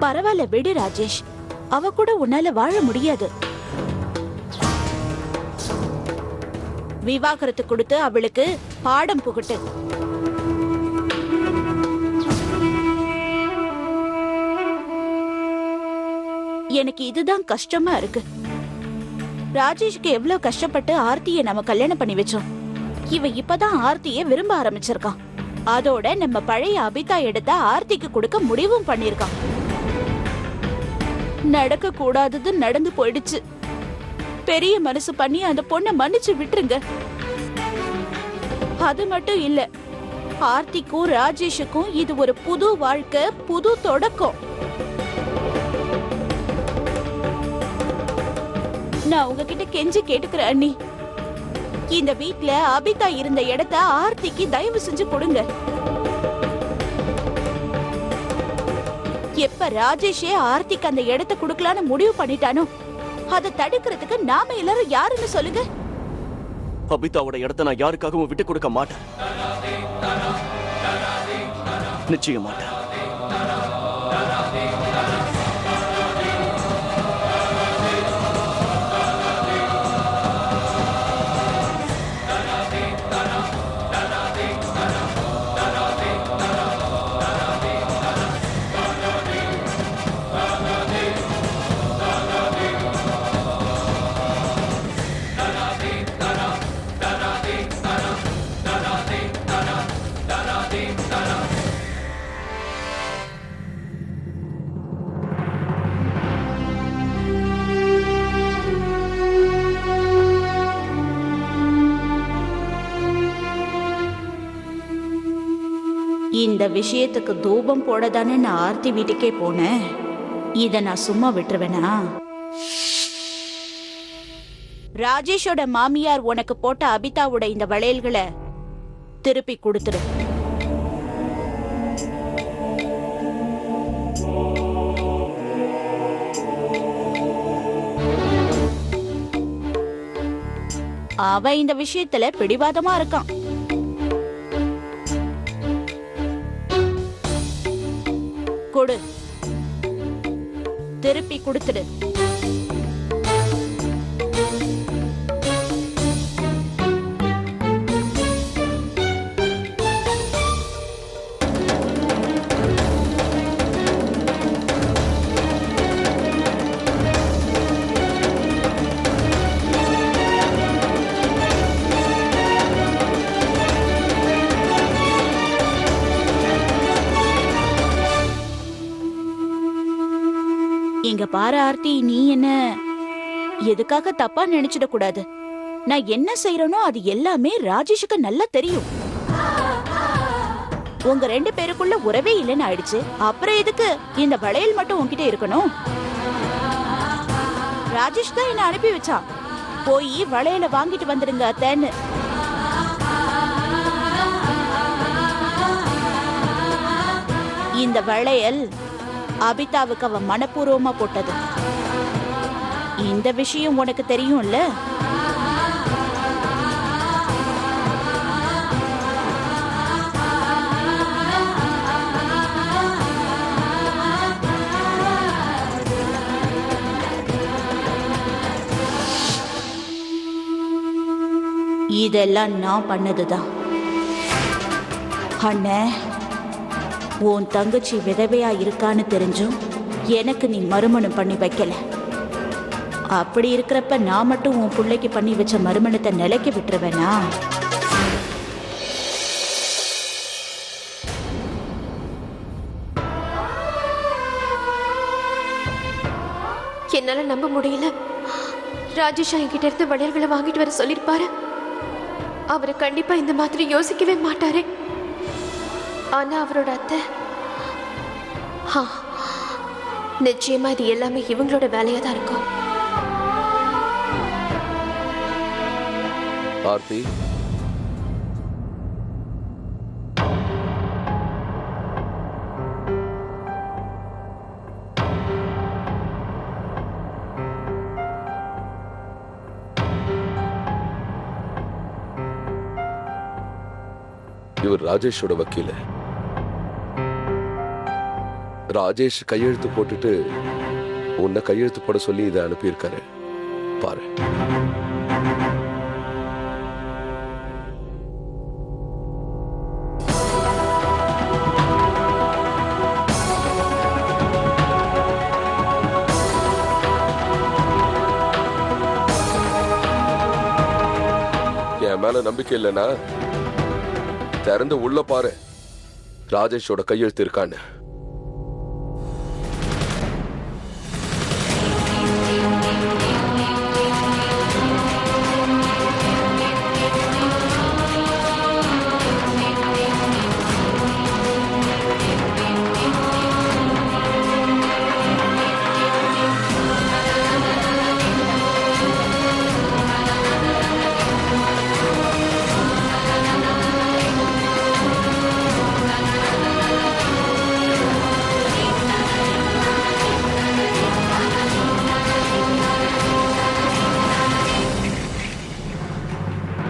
பரவாயில்ல விடு ராஜேஷ், அவ கூட உன்னால வாழ முடியாது. விவாகரத்து கொடுத்து அவளுக்கு பாடம் புகட்டு. எனக்கு இதுதான் கஷ்டமா இருக்கு. ராஜேஷ்க்கு எவ்வளவு கஷ்டப்பட்டு ஆர்த்தியை நம்ம கல்யாணம் பண்ணி வச்சோம். இவ இப்பதான் ஆர்த்தியை விரும்ப ஆரம்பிச்சிருக்கான். அதோட நம்ம பழைய அபிதா எடுத்த ஆர்த்திக்கு கொடுக்க முடிவும் பண்ணிருக்கான். நடக்க கூடாதது நடந்து போயிடுச்சு. பெரிய மனசு பண்ணி அந்த பொண்ணை மன்னிச்சு விட்டுருங்க. அது மட்டும் இல்ல, ஆர்த்திக்கும் ராஜேஷுக்கும் இது ஒரு புது வாழ்க்கை, புது தொடக்கம். நான் உங்ககிட்ட கெஞ்சி கேட்டுக்கிறேன் அண்ணி, இந்த வீட்ல அபிதா இருந்த இடத்த ஆர்த்திக்கு தயவு செஞ்சு கொடுங்க. எப்ப ராஜேஷே ஆர்த்திக்கு அந்த இடத்தை கொடுக்கலான்னு முடிவு பண்ணிட்டானோ, அதை தடுக்கிறதுக்கு நாம எல்லாரும் யாருன்னு சொல்லுங்க. அபிதாவோட இடத்தை நான் யாருக்காகவும் விட்டு கொடுக்க மாட்டேன். நிச்சயம் மாட்டேன். இந்த விஷயத்துக்கு தூபம் போடதானே நான் ஆர்த்தி வீட்டுக்கே போனேன். இத நான் சும்மா விட்டுருவேனா? ராஜேஷோட மாமியார் உனக்கு போட்ட அபிதாவோட இந்த வளையல்களை திருப்பி கொடுத்துரு. அவன் இந்த விஷயத்துல பிடிவாதமா இருக்கான். கொடு, திருப்பி கொடுத்துடு. இங்க பாரு ஆர்த்தி, நீ என்ன எதுக்காக தப்பா நினைச்சிட கூடாது. நான் என்ன செய்யறேனோ அது எல்லாமே ராஜேஷுக்கு நல்லா தெரியும். உங்க 2 பேருக்குள்ள உறவே இல்லைன்னு ஆயிடுச்சு. அப்புறம் எதுக்கு இந்த வளையல் மட்டும் உன்கிட்ட இருக்கணும்? ராஜேஷ் தான் என்ன அனுப்பி வச்சான், போய் வளையல வாங்கிட்டு வந்துடுங்க அத்தன்னு. இந்த வளையல் அபிதாவுக்கு அவன் மனப்பூர்வமா போட்டது. இந்த விஷயம் உனக்கு தெரியும்ல? இதெல்லாம் நான் பண்ணதுதான். அண்ணே, உன் தங்கச்சி விதவையா இருக்கான்னு தெரிஞ்சும் எனக்கு நீ மறுமணம் பண்ணி வைக்கல. அப்படி இருக்கிறப்ப நான் மட்டும் உன் பிள்ளைக்கு பண்ணி வச்ச மறுமணத்தை நிலைக்க விட்டுருவேனா? என்னால நம்ப முடியல. ராஜேஷ் என்கிட்ட இருந்து வளையல்களை வாங்கிட்டு வர சொல்லிருப்பாரு. அவரு கண்டிப்பா இந்த மாதிரி யோசிக்கவே மாட்டாரே. ஆனா அவரோட அத்தை நிச்சயமா இது எல்லாமே இவங்களோட வேலையா தான் இருக்கும். ஆர்த்தி, இவர் ராஜேஷோட வக்கீல். ராஜேஷ் கையெழுத்து போட்டுட்டு உன்னை கையெழுத்து போட சொல்லி இதை அனுப்பியிருக்காரு. பாரு. என் மேல நம்பிக்கை இல்லைன்னா திறந்து உள்ள பாரு, ராஜேஷோட கையெழுத்து இருக்கான்னு.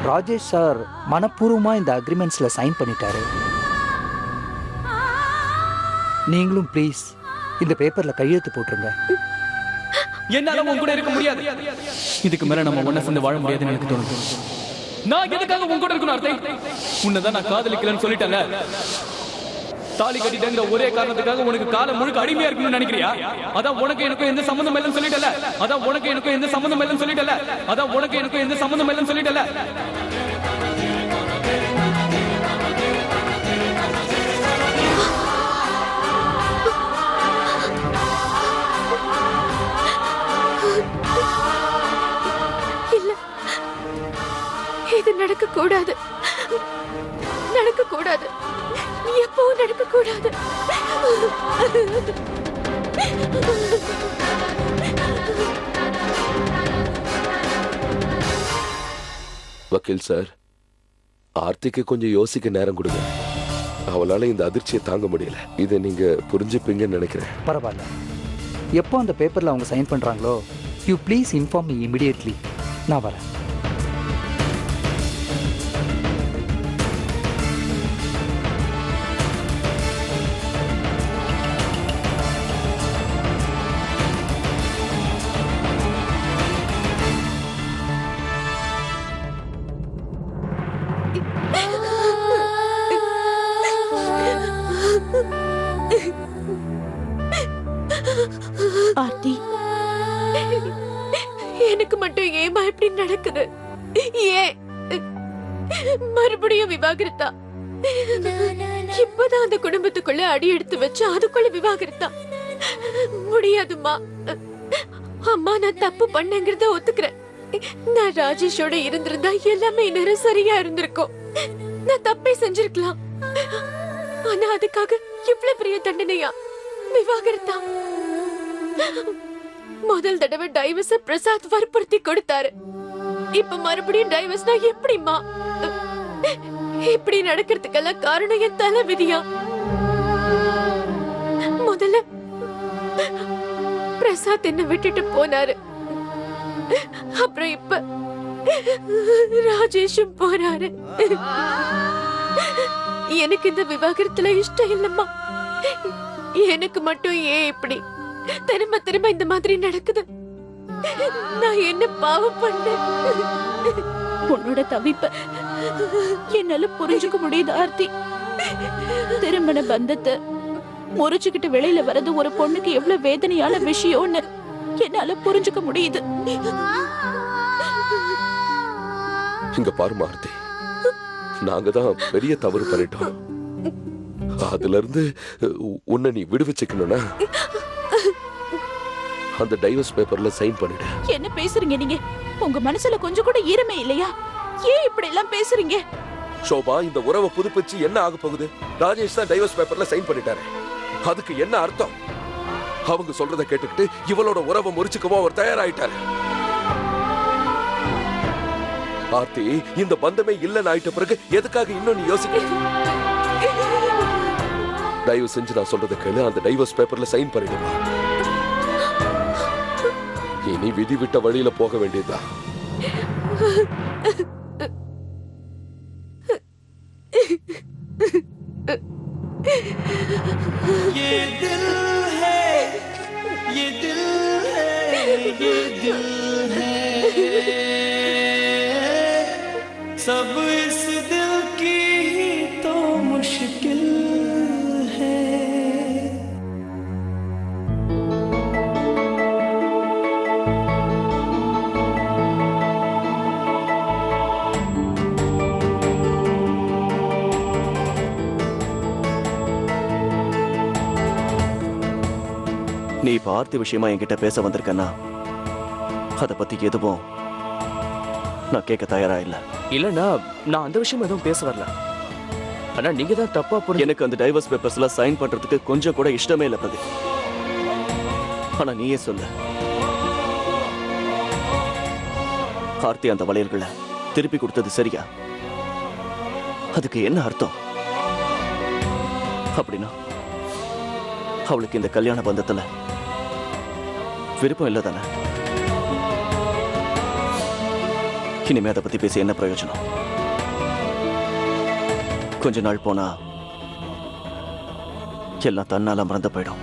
ராஜேஷ் சார் மனப்பூர்வமாக இந்த அக்ரிமெண்ட்ஸில் சைன் பண்ணிட்டாரு. நீங்களும் ப்ளீஸ் இந்த பேப்பரில் கையெழுத்து போட்டுருங்க. என்னால உன் கூட இருக்க முடியாது. இதுக்கு மேல நம்ம ஒண்ணா சேர்ந்து வாழ முடியாதுன்னு எனக்கு தோணுது. நான் எதுக்காக உன் கூட இருக்கணும் அர்த்தம்? உன்னதான் நான் காதலிக்கலன்னு சொல்லிட்டேன்ல. தாலி கட்டிட்டேங்கிற ஒரே காரணத்துக்காக உனக்கு காலம் முழுக்க அடிமையா இருக்கணும்னு நினைக்கிறியா? அதான் உனக்கு எனக்கும் எந்த சம்பந்தம் இல்லைன்னு சொல்லிட்டல. அதான் உனக்கு எனக்கும் எந்த சம்பந்தம் இல்லைன்னு சொல்லிட்டல. அதான் உனக்கு எனக்கும் எந்த சம்பந்தம் இல்லைன்னு சொல்லிட்டல. இல்ல, இது நடக்க கூடாது, நடக்க கூடாது, எப்பவும் நடக்க கூடாது. வக்கீல் சார், ஆர்த்திக்கு கொஞ்சம் யோசிக்க நேரம் கொடுங்க. அவளால இந்த அதிர்ச்சியை தாங்க முடியல. இதை நீங்க புரிஞ்சுப்பீங்கன்னு நினைக்கிறேன். பரவாயில்ல. எப்போ அந்த பேப்பரில் அவங்க சைன் பண்ணுறாங்களோ, you please inform me immediately. நான் வரேன். ஆர்த்தி, எனக்கு மட்டும் ஏமா இப்படி நடக்குது? ஏன் மறுபடியும் விவாகரத்தா? இப்பதான் அந்த குடும்பத்துக்குள்ள அடி எடுத்து வச்சு அதுக்குள்ள விவாகரத்தா? முடியாதுமா. அம்மா, நான் தப்பு பண்ணேங்கிறத ஒத்துக்கிறேன். நான் ராஜேஷோட இருந்திருந்தா எல்லாமே இன்னும் சரியா இருந்திருக்கும். நான் தப்பே செஞ்சிருக்கலாம். ஆனா அதுக்காக இவ்வளவு பெரிய தண்டனையா? விவாகரத்தா? முதல் தடவை டைவர்ஸ பிரசாத் வற்புறுத்தி கொடுத்தாரு. இப்ப மறுபடியும் டைவர்ஸ்னா எப்படிமா? இப்படி நடக்கிறதுக்கெல்லாம் காரணம் என் தலை விதியா? முதல்ல பிரசாத் என்ன விட்டுட்டு போனாரு, அப்புறம் இப்ப ராஜேஷும் போறாரு. எனக்கு இந்த விவாகரத்துல இஷ்டம் இல்லம்மா. எனக்கு மட்டும் ஏன் இப்படி திரும்ப திரும்ப இந்த மாதிரி நடக்குது? நான் என்ன பாவம் பண்ணேன்? உன்னோட தவிப்ப என்னால புரிஞ்சுக்க முடியுது ஆர்த்தி. திருமண பந்தத்தை முறிச்சுக்கிட்டு வெளியில வர்றது ஒரு பொண்ணுக்கு எவ்வளவு வேதனையான விஷயம்னு என்னால புரிஞ்சுக்க முடியுது. இங்க பாரு மாருதி, நாங்க தான் பெரிய தவறு பண்ணிட்டோம். அதுல இருந்து உன்னை நீ விடுவிச்சுக்கணும்னா அந்த டைவர்ஸ் பேப்பர்ல சைன் பண்ணிடு. என்ன பேசுறீங்க நீங்க? உங்க மனசுல கொஞ்சம் கூட ஈரமே இல்லையா? ஏன் இப்படி எல்லாம் பேசுறீங்க? ஷோபா, இந்த உறவை புதுப்பிச்சு என்ன ஆக போகுது? ராஜேஷ் தான் டைவர்ஸ் பேப்பர்ல சைன் பண்ணிட்டாரு. அதுக்கு என்ன அர்த்தம்? அவங்க சொல்றதை கேட்டுக்கிட்டு இவளோட உறவை முறிச்சுக்கவோ அவர் தயாராயிட்டாரு. ஆர்த்தி, இந்த பந்தமே இல்லைன்னு ஆயிட்ட பிறகு எதுக்காக இன்னும் நீ யோசிக்க? தயவு செஞ்சு நான் சொல்றதை கேளு. அந்த டைவர்ஸ் பேப்பர்ல சைன் பண்ணிடுமா. இனி விதி விட்ட வழியில போக வேண்டியதுதான். सब इस दिल की ही तो मुश्किल है। நீ இப்ப ஆர்த்தி விஷயமா என்கிட்ட பேச வந்திருக்கன்னா அதை பத்தி எதுவும் நான் கேட்க தயாரா இல்ல. இல்லண்ணா, நான் அந்த விஷயம் எதுவும் பேச வரல. ஆனா நீங்க தான் தப்பா புரிஞ்சு. எனக்கு அந்த டைவர்ஸ் பேப்பர்ஸ்ல சைன் பண்றதுக்கு கொஞ்சம் கூட இஷ்டமே இல்ல பிரதீப். ஆனா நீயே சொல்லு, ஆர்த்தி அந்த வளையல்களை திருப்பி கொடுத்தது சரியா? அதுக்கு என்ன அர்த்தம்? அப்படின்னா அவளுக்கு இந்த கல்யாண பந்தத்துல விருப்பம் இல்லை தானே? இனிமே அதை பத்தி பேசி என்ன பிரயோஜனம்? கொஞ்ச நாள் போனா எல்லாம் தன்னால மறந்து போயிடும்.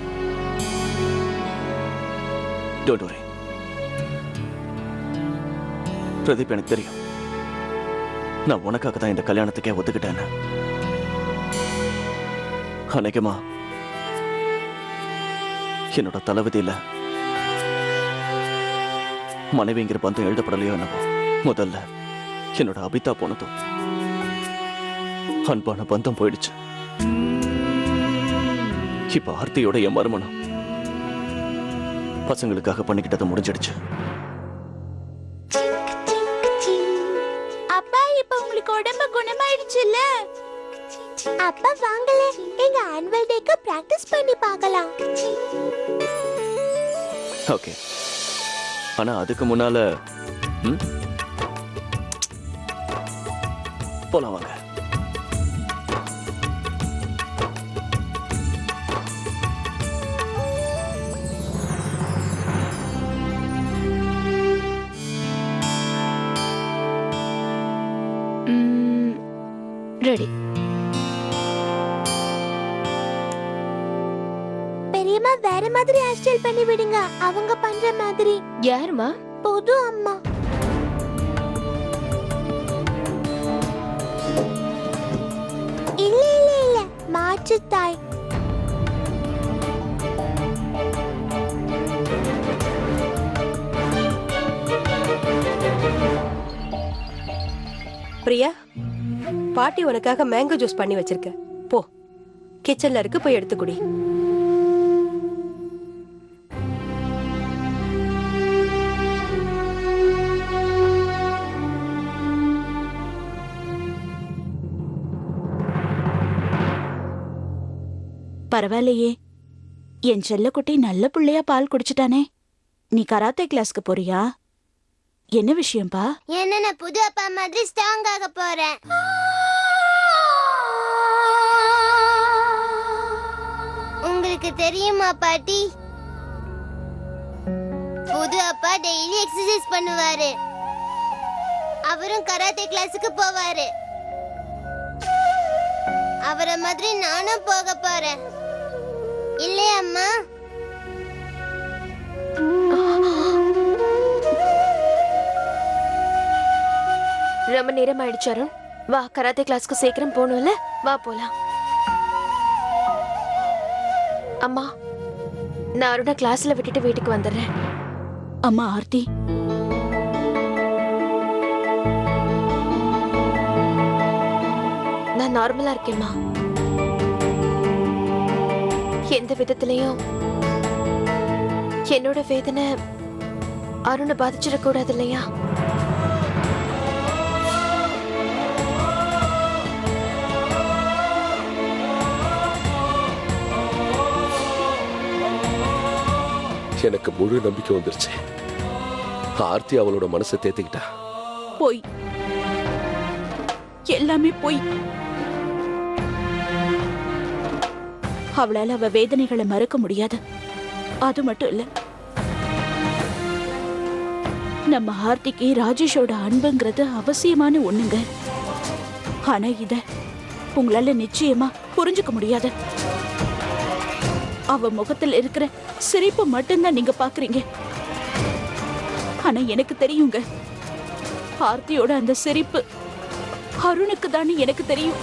Don't worry. பிரதீப், எனக்கு தெரியும் நான் உனக்காக தான் இந்த கல்யாணத்துக்கே ஒத்துக்கிட்டேன்னு. அன்னைக்குமா என்னோட தலைவிதியில மனைவிங்கிற பந்தம் எழுதப்படலையோ என்னவோ, முதல்ல என்னோட அபிதா போனதும் அன்பான பந்தம் போயிடுச்சு. இப்ப ஆர்த்தியோட என் மறுமணம் பசங்களுக்காக பண்ணிக்கிட்டது முடிஞ்சிடுச்சு. அப்பா, இப்ப உங்களுக்கு உடம்பு குணமாயிடுச்சுல்ல? அப்பா வாங்கல, எங்க ஆனுவல் டேக்கு பிராக்டிஸ் பண்ணி பார்க்கலாம். ஓகே, ஆனா அதுக்கு முன்னால போலாம் வாங்க. ரெடி. பெரியம்மா, வேற மாதிரி ஹேர் ஸ்டைல் பண்ணி விடுங்க, அவங்க பண்ற மாதிரி. யாருமா? புது அம்மா. இல்ல இல்ல இல்ல, மாற்று தாய். பிரியா, பாட்டி உனக்காக மேங்கோ ஜூஸ் பண்ணி வச்சிருக்க. போ, கிச்சன்ல இருக்கு, போய் எடுத்து குடி. பரவாயில்லையே, என் செல்லக்குட்டி நல்ல பிள்ளையா பால் குடிச்சிட்டானே. நீ கராத்தே கிளாஸ்க்கு போறியா? என்ன விஷயம்பா? என்ன, நான் புது அப்பா மாதிரி ஸ்ட்ராங் ஆக போறேன். உங்களுக்கு தெரியுமா பாட்டி, புது அப்பா டெய்லி எக்ஸசைஸ் பண்ணுவாரு. அவரும் கராத்தே கிளாஸுக்கு போவாரு. அவரை மாதிரி நானும் போக போறேன். இல்லையா அம்மா? ரொம்ப நேரம் ஆயிடுச்சு அருண். வா, கராத்தே கிளாஸ்க்கு சீக்கிரம் போகணும்ல, வா போலாம். அம்மா, நான் அருணை கிளாஸ்ல விட்டுட்டு வீட்டுக்கு வந்துடுறேன். அம்மா ஆர்த்தி, நான் நார்மலா இருக்கேம்மா. எந்த விதத்திலையும் என்னோட வேதனை அருணை பாதிச்சிடக்கூடாது இல்லையா? எனக்கு முழு நம்பிக்கை வந்துருச்சு. ஆர்த்தி அவளோட மனசை தேத்திக்கிட்டா. போய் எல்லாமே போய். அவளால அவ வேதனைகளை மறக்க முடியாது. அது மட்டும் இல்ல, நம்ம ஆர்த்திக்கு ராஜேஷோட அன்புங்கிறது அவசியமான ஒண்ணுங்க. ஆனா இத உங்களால நிச்சயமா புரிஞ்சுக்க முடியாது. அவ முகத்துல இருக்கிற சிரிப்பு மட்டும்தான் நீங்க பாக்குறீங்க. ஆனா எனக்கு தெரியுங்க, ஆர்த்தியோட அந்த சிரிப்பு அருணுக்கு தானே எனக்கு தெரியும்.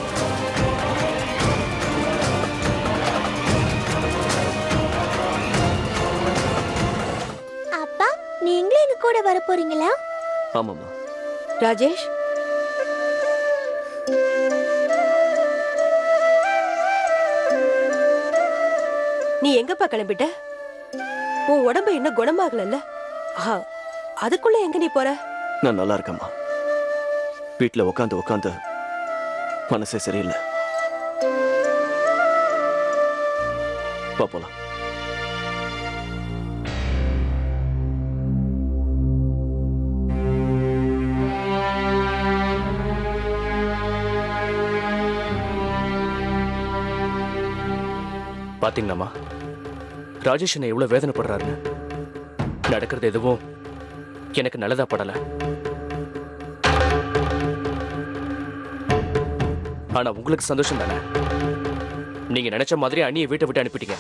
அப்பா, நீங்களும் எங்க கூட வர போறீங்களா? ஆமாம்மா. ராஜேஷ், நீ எங்கப்பா கிளம்பிட்ட? உன் உடம்பு இன்னும் குணமாகலல்ல? அதுக்குள்ள எங்க நீ போற? நான் நல்லா இருக்கேம்மா. வீட்டுல உட்காந்து உட்காந்து மனசே சரியில்லை. வா போலாம். பாத்தீங்களாமா ராஜேஷ் என்ன எவ்வளவு வேதனைப்படுறாருன்னு. நடக்கிறது எதுவும் எனக்கு நல்லதா படல. ஆனா உங்களுக்கு சந்தோஷம் தானே? நீங்க நினைச்ச மாதிரி அண்ணியை வீட்டை விட்டு அனுப்பிட்டீங்க.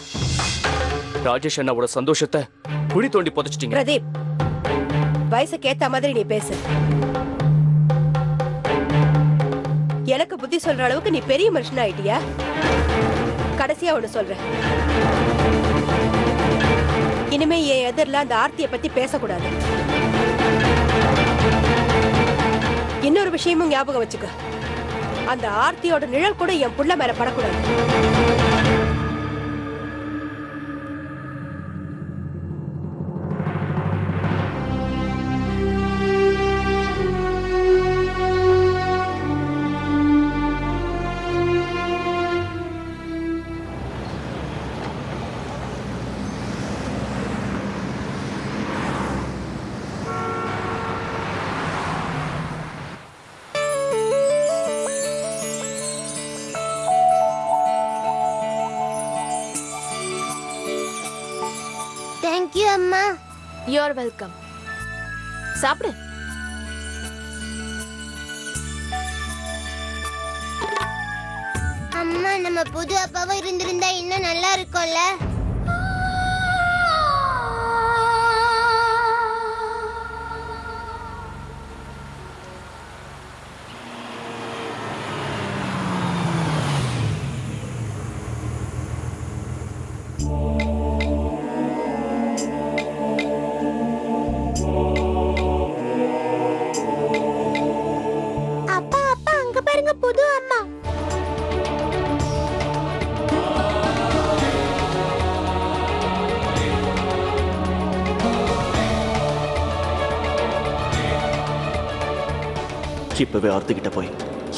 ராஜேஷ் அண்ணாவோட சந்தோஷத்தை குழி தோண்டி புதைச்சிட்டீங்க. பிரதீப், வயசுக்கு ஏத்த மாதிரி நீ பேசு. எனக்கு புத்தி சொல்ற அளவுக்கு நீ பெரிய மனுஷன் ஆயிட்டியா? கடைசியா ஒண்ணு சொல்றேன், இனிமே என் எதிரில அந்த ஆர்த்தியை பத்தி பேசக்கூடாது. இன்னொரு விஷயமும் ஞாபகம் வச்சுக்க, அந்த ஆர்த்தியோட நிழல் கூட என் புள்ள மேல படக்கூடாது. தேங்க்யூ அம்மா. You are welcome. சாப்பிடு. அம்மா, நம்ம புது அப்பாவா இருந்திருந்தா இன்னும் நல்லா இருக்கும்ல. அப்பா, அப்பா, அங்க பாருங்க, புது அம்மா. இப்பவே ஆர்த்திக்கிட்ட போய்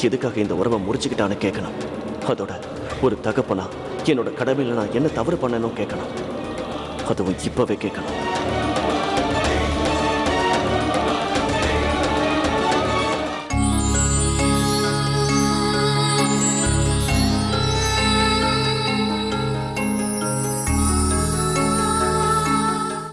எதுக்காக இந்த உறவை முடிச்சுக்கிட்டான்னு கேட்கணும். அதோட ஒரு தகப்பனா என்னோட கடமையில நான் என்ன தவறு பண்ணணும் கேட்கணும். அதுவும் இப்பவே கேட்கணும்.